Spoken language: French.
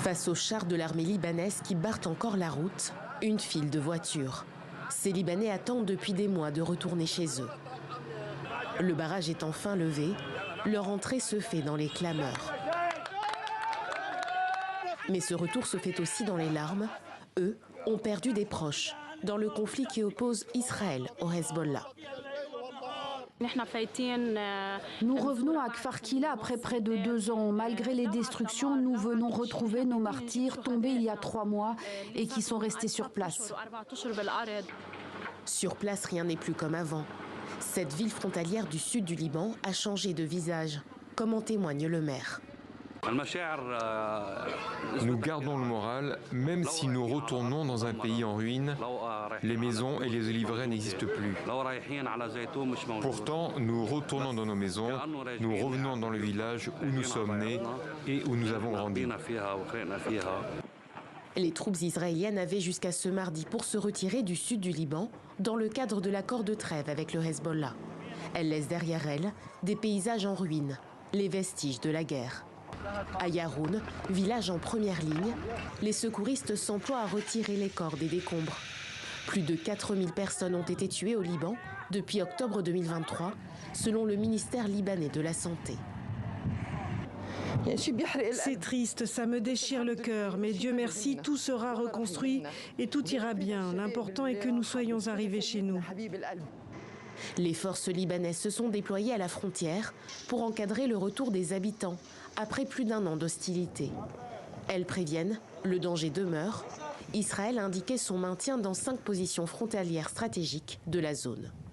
Face aux chars de l'armée libanaise qui barrent encore la route, une file de voitures. Ces Libanais attendent depuis des mois de retourner chez eux. Le barrage est enfin levé, leur entrée se fait dans les clameurs. Mais ce retour se fait aussi dans les larmes. Eux ont perdu des proches dans le conflit qui oppose Israël au Hezbollah. Nous revenons à Kfar Kila après près de 2 ans. Malgré les destructions, nous venons retrouver nos martyrs tombés il y a 3 mois et qui sont restés sur place. Sur place, rien n'est plus comme avant. Cette ville frontalière du sud du Liban a changé de visage, comme en témoigne le maire. Nous gardons le moral, même si nous retournons dans un pays en ruine, les maisons et les oliveraies n'existent plus. Pourtant, nous retournons dans nos maisons, nous revenons dans le village où nous sommes nés et où nous avons grandi. Les troupes israéliennes avaient jusqu'à ce mardi pour se retirer du sud du Liban dans le cadre de l'accord de trêve avec le Hezbollah. Elles laissent derrière elles des paysages en ruine, les vestiges de la guerre. À Yaroun, village en première ligne, les secouristes s'emploient à retirer les corps des décombres. Plus de 4000 personnes ont été tuées au Liban depuis octobre 2023, selon le ministère libanais de la Santé. C'est triste, ça me déchire le cœur, mais Dieu merci, tout sera reconstruit et tout ira bien. L'important est que nous soyons arrivés chez nous. Les forces libanaises se sont déployées à la frontière pour encadrer le retour des habitants après plus d'1 an d'hostilité. Elles préviennent, le danger demeure. Israël a indiqué son maintien dans 5 positions frontalières stratégiques de la zone.